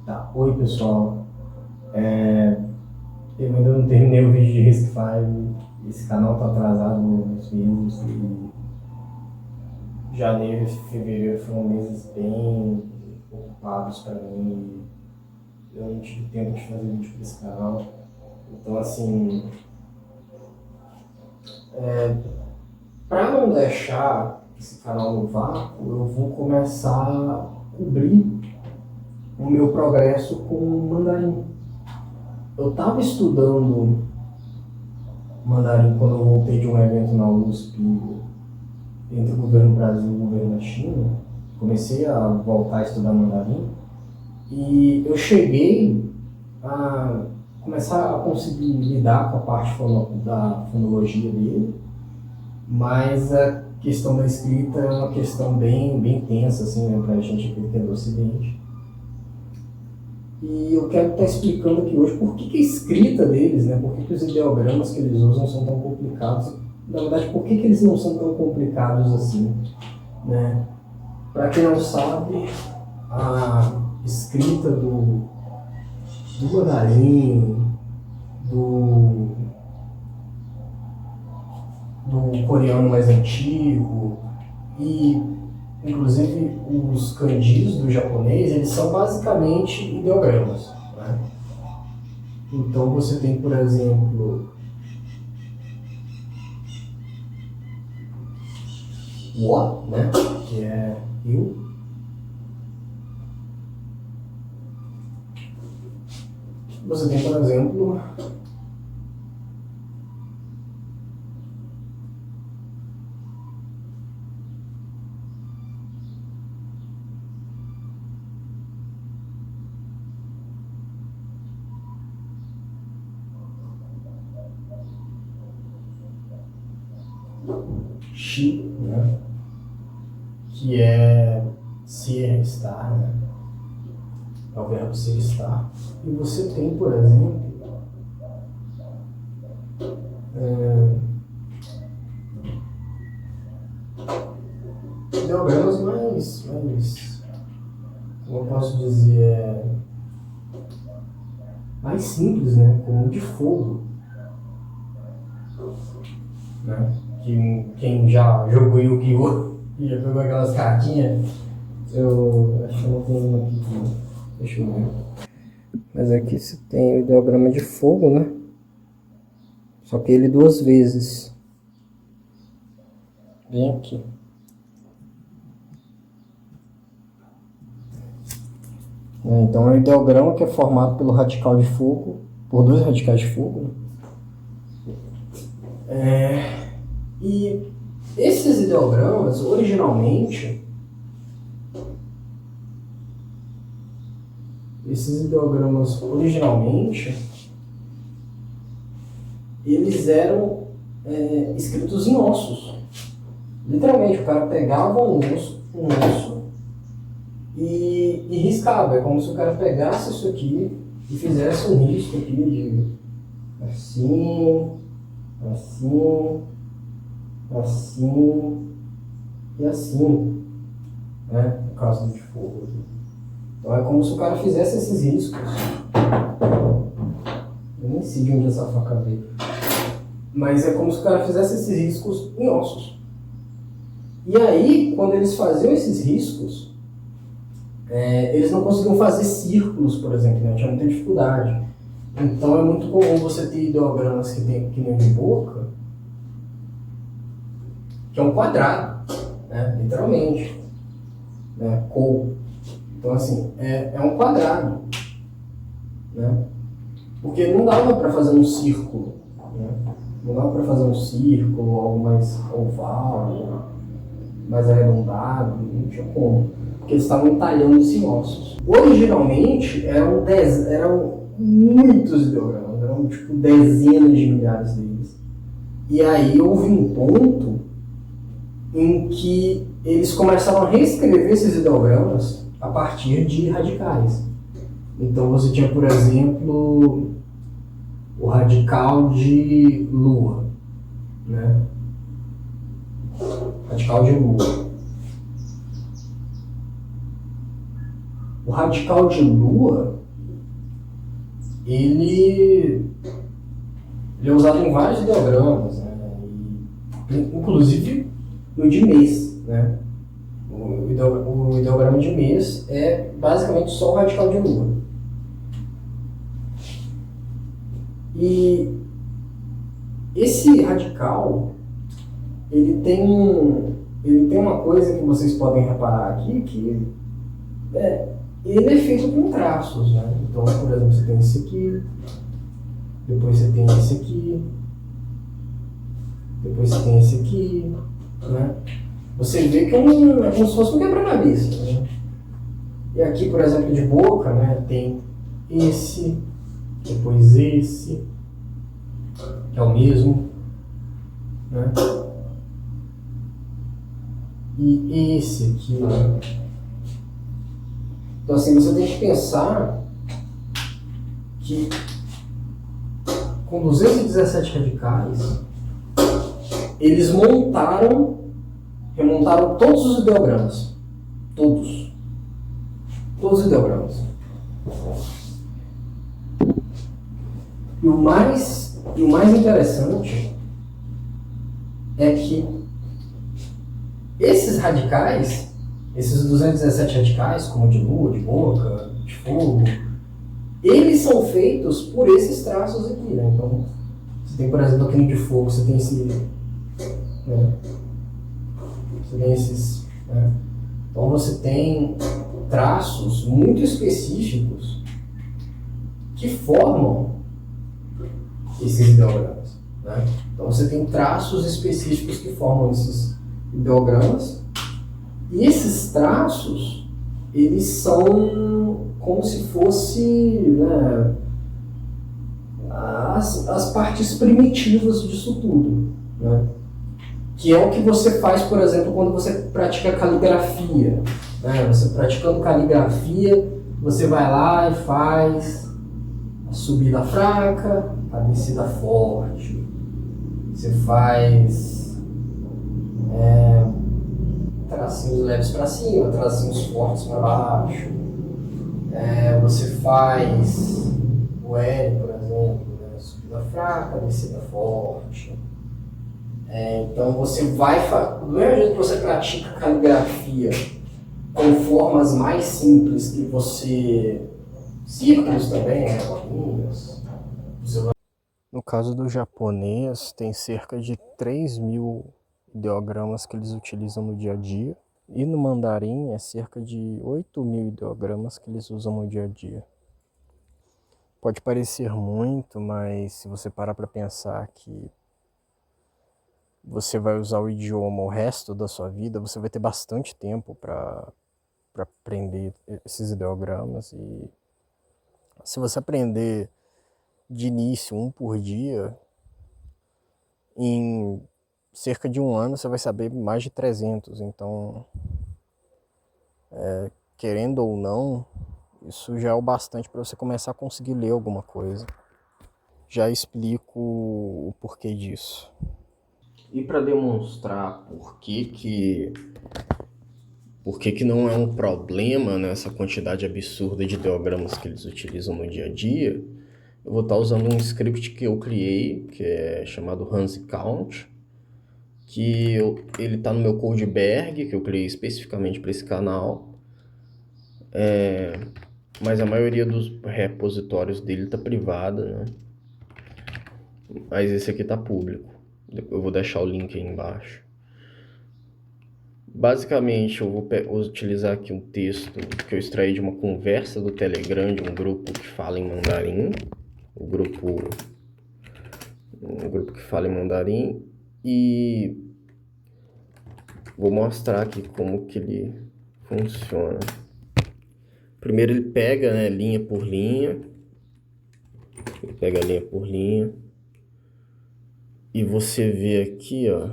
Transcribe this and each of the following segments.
Tá. Oi, pessoal. Eu ainda não terminei o vídeo de Riskify. Esse canal tá atrasado nos vídeos e janeiro e fevereiro foram meses bem ocupados para mim. Eu não tive tempo de fazer vídeo para esse canal. Então, assim, para não deixar esse canal no vácuo, eu vou começar a cobrir o meu progresso com o mandarim. Eu estava estudando mandarim quando eu voltei de um evento na USP entre o governo do Brasil e o governo da China. Comecei a voltar a estudar mandarim e eu cheguei a começar a conseguir lidar com a parte da fonologia dele, mas a questão da escrita é uma questão bem tensa, assim, né, pra gente que é do Ocidente. E eu quero estar explicando aqui hoje por que a escrita deles, né, por que os ideogramas que eles usam são tão complicados. Na verdade, por que eles não são tão complicados assim, né? Para quem não sabe, a escrita do mandarim, do coreano mais antigo e inclusive os kanjis do japonês, eles são basicamente ideogramas, né? Então você tem, por exemplo, o, né, que é eu. Você tem, por exemplo, Shi, né, que é ser, estar, né? É o verbo ser, estar. E você tem, por exemplo, ideogramas mais, como eu posso dizer, mais simples, né? Como o de fogo, né? Quem já jogou Yu-Gi-Oh! E já pegou aquelas cartinhas, eu acho que não tem uma aqui, não. Deixa eu ver. Mas aqui você tem o ideograma de fogo, né? Só que ele duas vezes. Vem aqui. Então é um ideograma que é formado pelo radical de fogo, por dois radicais de fogo, né? E esses ideogramas, originalmente, eles eram escritos em ossos. Literalmente, o cara pegava um osso e riscava. É como se o cara pegasse isso aqui e fizesse um risco aqui de assim, assim, assim e assim, né? No caso do de fogo. Então é como se o cara fizesse esses riscos. Eu nem sei de onde essa faca veio. Mas é como se o cara fizesse esses riscos em ossos. E aí, quando eles faziam esses riscos, eles não conseguiam fazer círculos, por exemplo, né? Tinha muita dificuldade. Então é muito comum você ter ideogramas que tem que nem de boca, que é um quadrado, né? Literalmente, né? Então assim, é um quadrado, né? Porque não dava para fazer um círculo, né? Não dava para fazer um círculo, algo mais oval, mais arredondado, não tinha como. Porque eles estavam entalhando-se em ossos. Originalmente eram muitos ideogramas, eram tipo dezenas de milhares deles. E aí houve um ponto em que eles começaram a reescrever esses ideogramas a partir de radicais. Então você tinha, por exemplo, o radical de Lua, né? Radical de Lua. O radical de Lua, ele é usado em vários ideogramas, né? Inclusive no de mês, né? O ideograma de mês é basicamente só o radical de Lua. E esse radical, ele tem uma coisa que vocês podem reparar aqui, que ele é feito com traços, né? Então, por exemplo, você tem esse aqui, depois você tem esse aqui, depois você tem esse aqui, né? Você vê que é como se fosse um quebra-cabeça, né? E aqui, por exemplo, de boca, né, tem esse, depois esse, que é o mesmo, né? E esse aqui, né? Então, assim, você tem que pensar que com 217 radicais, eles remontaram todos os ideogramas. Todos os ideogramas. E o mais interessante é que esses radicais, esses 217 radicais, como de Lua, de Boca, de Fogo, eles são feitos por esses traços aqui, né? Então, você tem, por exemplo, aqui no de Fogo, você tem esse... né? Você tem esses... né? Então, você tem traços muito específicos que formam esses ideogramas, né? Então, você tem traços específicos que formam esses ideogramas, e esses traços, eles são como se fosse, né, as partes primitivas disso tudo, né? Que é o que você faz, por exemplo, quando você pratica caligrafia, né? Você praticando caligrafia, você vai lá e faz a subida fraca, a descida forte. Você faz tracinhos leves para cima, tracinhos fortes para baixo. Você faz o L, por exemplo, né? Subida fraca, descida forte. Então você vai, do mesmo jeito que você pratica caligrafia com formas mais simples que você... círculos também, né? Bolinhas. No caso do japonês, tem cerca de 3.000 ideogramas que eles utilizam no dia a dia. E no mandarim é cerca de 8.000 ideogramas que eles usam no dia a dia. Pode parecer muito, mas se você parar para pensar que você vai usar o idioma o resto da sua vida, você vai ter bastante tempo para aprender esses ideogramas. E se você aprender de início um por dia, em cerca de um ano você vai saber mais de 300. Então, querendo ou não, isso já é o bastante para você começar a conseguir ler alguma coisa. Já explico o porquê disso. E para demonstrar por que não é um problema nessa quantidade absurda de ideogramas que eles utilizam no dia a dia, eu vou estar usando um script que eu criei, que é chamado Hanzi Count, que ele está no meu Codeberg, que eu criei especificamente para esse canal, mas a maioria dos repositórios dele está privada, né? Mas esse aqui está público. Eu vou deixar o link aí embaixo. Basicamente, eu vou utilizar aqui um texto que eu extraí de uma conversa do Telegram de um grupo que fala em mandarim. Um grupo que fala em mandarim. E vou mostrar aqui como que ele funciona. Primeiro ele pega, né, linha por linha. Ele pega linha por linha. E você vê aqui, ó,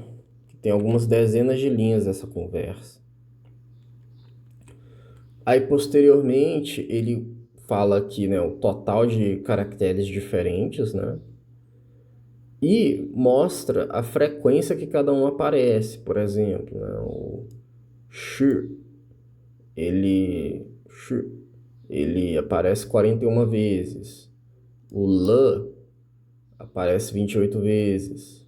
que tem algumas dezenas de linhas nessa conversa. Aí, posteriormente, ele fala aqui, né, o total de caracteres diferentes, né? E mostra a frequência que cada um aparece. Por exemplo, né, o sh, ele aparece 41 vezes. O L aparece 28 vezes.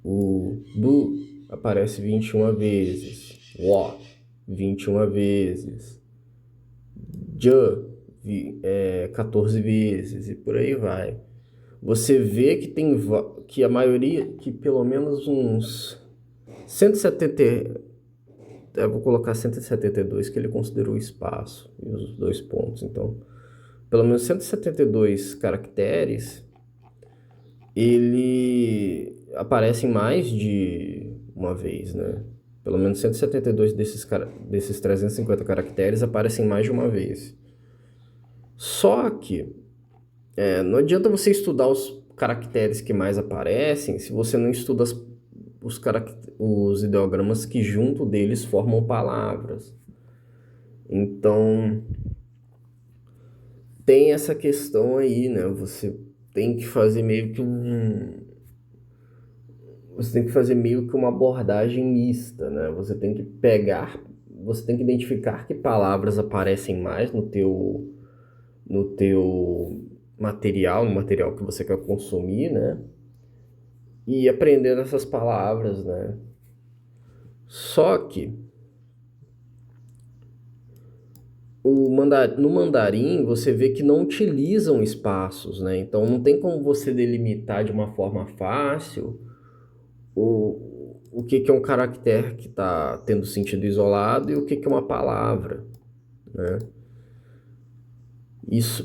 O B aparece 21 vezes. O 21 vezes. J 14 vezes e por aí vai. Você vê que tem que a maioria, que pelo menos uns 170, eu vou colocar 172, que ele considerou o espaço e os dois pontos. Então, pelo menos 172 caracteres, ele aparece mais de uma vez, né? Pelo menos 172 desses 350 caracteres aparecem mais de uma vez. Só que não adianta você estudar os caracteres que mais aparecem se você não estuda os ideogramas que junto deles formam palavras. Então, tem essa questão aí, né? Você tem que fazer meio que uma abordagem mista, né? Você tem que identificar que palavras aparecem mais no material que você quer consumir, né? E aprender essas palavras, né? Só que no mandarim você vê que não utilizam espaços, né? Então não tem como você delimitar de uma forma fácil o que é um caractere que está tendo sentido isolado e o que é uma palavra, né?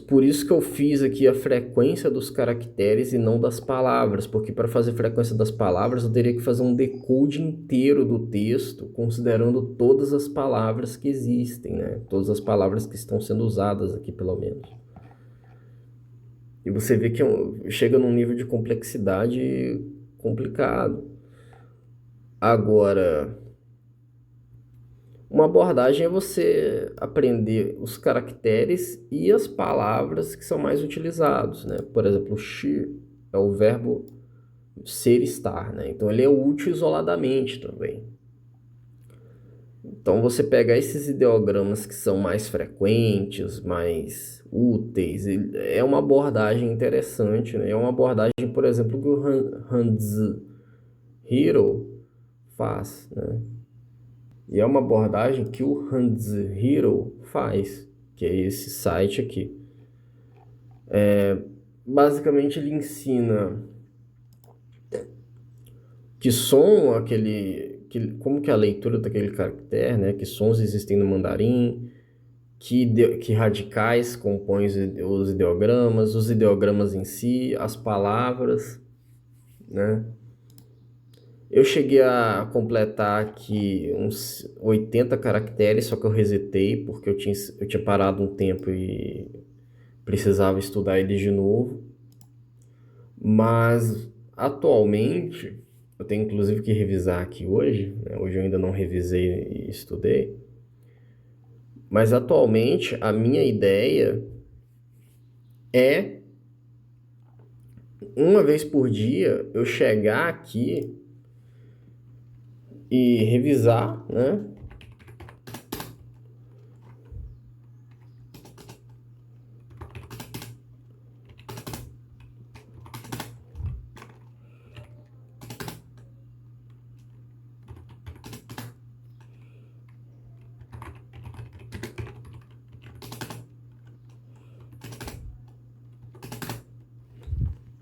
Por isso que eu fiz aqui a frequência dos caracteres e não das palavras, porque para fazer frequência das palavras eu teria que fazer um decode inteiro do texto, considerando todas as palavras que existem, né? Todas as palavras que estão sendo usadas aqui, pelo menos. E você vê que chega num nível de complexidade complicado. Agora, uma abordagem é você aprender os caracteres e as palavras que são mais utilizados, né? Por exemplo, o shi é o verbo ser, estar, né? Então ele é útil isoladamente também. Então você pega esses ideogramas que são mais frequentes, mais úteis, é uma abordagem interessante, né? É uma abordagem, por exemplo, que o Hanzi Hiro faz, né? E é uma abordagem que o Hands Hero faz, que é esse site aqui. Basicamente ele ensina que som como que é a leitura daquele caractere, né? Que sons existem no mandarim, que radicais compõem os ideogramas em si, as palavras, né? Eu cheguei a completar aqui uns 80 caracteres, só que eu resetei porque eu tinha parado um tempo e precisava estudar eles de novo. Mas atualmente, eu tenho inclusive que revisar aqui hoje, né? Hoje eu ainda não revisei e estudei. Mas atualmente a minha ideia é, uma vez por dia, eu chegar aqui e revisar, né?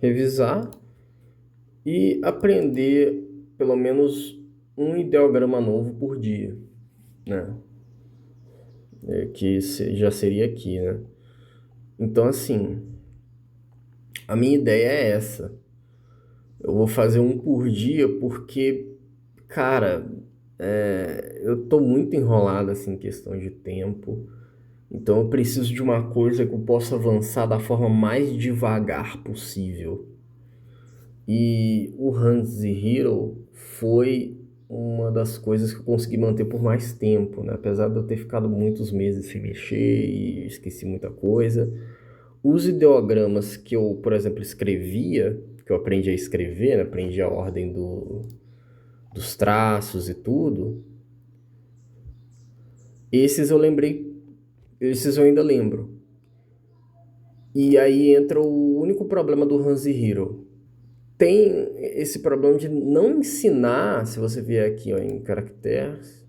Revisar e aprender pelo menos um ideograma novo por dia, né? Que já seria aqui, né? Então, assim, a minha ideia é essa. Eu vou fazer um por dia porque, cara, eu tô muito enrolado, assim, em questão de tempo. Então, eu preciso de uma coisa que eu possa avançar da forma mais devagar possível. E o Hans Hero foi uma das coisas que eu consegui manter por mais tempo, né? Apesar de eu ter ficado muitos meses sem mexer e esqueci muita coisa. Os ideogramas que eu, por exemplo, escrevia, que eu aprendi a escrever, né? Aprendi a ordem dos traços e tudo, esses eu lembrei Esses eu ainda lembro. E aí entra o único problema do Hanzihiro. Tem esse problema de não ensinar, se você vier aqui ó, em caracteres,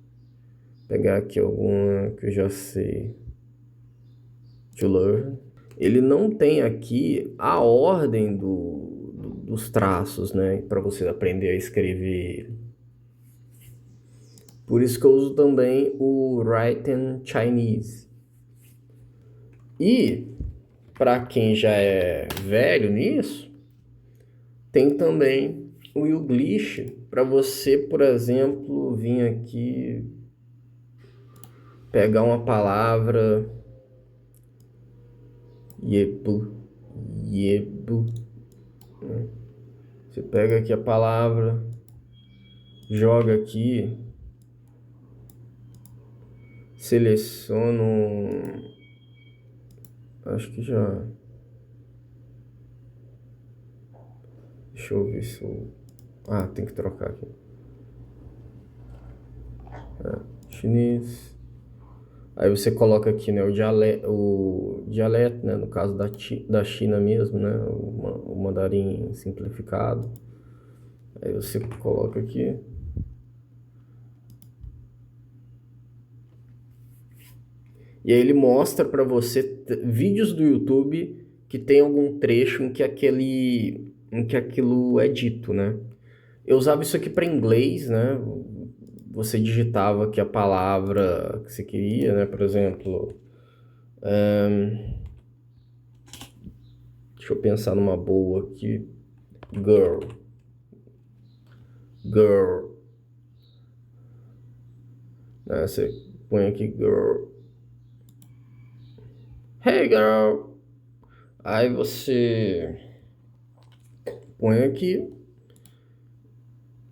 pegar aqui alguma que eu já sei, to learn, ele não tem aqui a ordem dos traços, né, para você aprender a escrever. Por isso que eu uso também o Written Chinese. E para quem já é velho nisso, tem também o Youglish para você, por exemplo, vir aqui pegar uma palavra yebu, né? Você pega aqui a palavra, joga aqui, seleciono, acho que já, deixa eu ver se eu, tem que trocar aqui, chinês. Aí você coloca aqui, né, o dialeto, né, no caso da China mesmo, né, o mandarim simplificado. Aí você coloca aqui. E aí ele mostra para você vídeos do YouTube que tem algum trecho em que aquilo é dito, né? Eu usava isso aqui para inglês, né? Você digitava aqui a palavra que você queria, né? Por exemplo, deixa eu pensar numa boa aqui. Girl. Né? Você põe aqui girl. Hey girl. Aí você põe aqui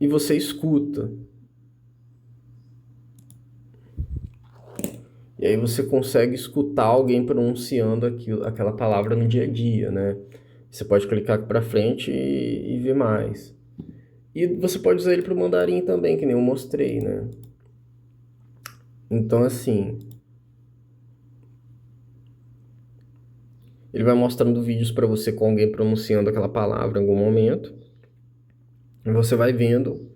e você escuta. E aí você consegue escutar alguém pronunciando aquela palavra no dia a dia, né? Você pode clicar aqui para frente e ver mais. E você pode usar ele para o mandarim também, que nem eu mostrei, né? Então, assim, ele vai mostrando vídeos para você com alguém pronunciando aquela palavra em algum momento. E você vai vendo.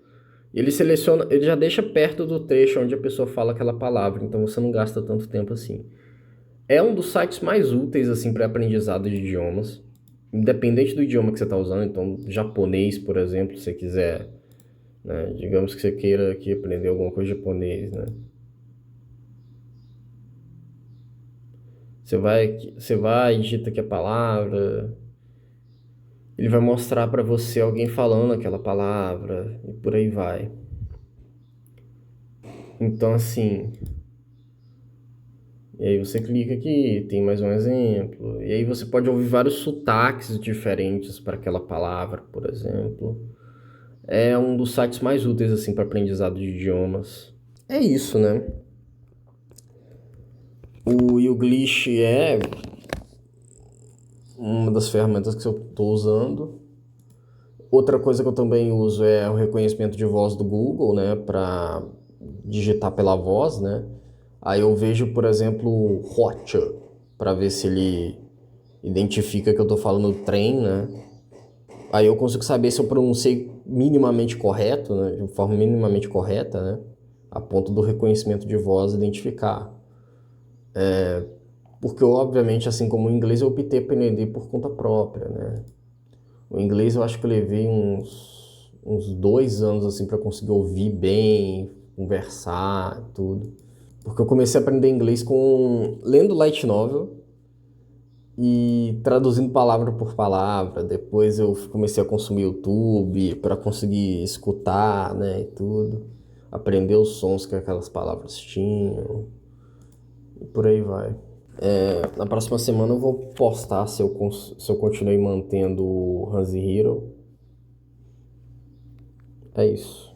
Ele seleciona, ele já deixa perto do trecho onde a pessoa fala aquela palavra, então você não gasta tanto tempo assim. É um dos sites mais úteis assim para aprendizado de idiomas, independente do idioma que você está usando. Então, japonês, por exemplo, se você quiser, né, digamos que você queira aqui aprender alguma coisa de japonês, né? Você vai, digita aqui a palavra, ele vai mostrar para você alguém falando aquela palavra e por aí vai. Então, assim, e aí você clica aqui, tem mais um exemplo. E aí você pode ouvir vários sotaques diferentes para aquela palavra, por exemplo. É um dos sites mais úteis assim para aprendizado de idiomas. É isso, né? O Youglish é uma das ferramentas que eu estou usando. Outra coisa que eu também uso é o reconhecimento de voz do Google, né? Para digitar pela voz, né? Aí eu vejo, por exemplo, o hot, para ver se ele identifica que eu tô falando trem, né? Aí eu consigo saber se eu pronunciei minimamente correto, né? De forma minimamente correta, né? A ponto do reconhecimento de voz identificar. Porque, obviamente, assim como o inglês, eu optei por aprender por conta própria, né? O inglês eu acho que eu levei uns 2 anos, assim, para conseguir ouvir bem, conversar, tudo. Porque eu comecei a aprender inglês lendo light novel e traduzindo palavra por palavra. Depois eu comecei a consumir YouTube para conseguir escutar, né, e tudo. Aprender os sons que aquelas palavras tinham. E por aí vai. Na próxima semana eu vou postar se eu continuei mantendo o Hanzihiro. É isso.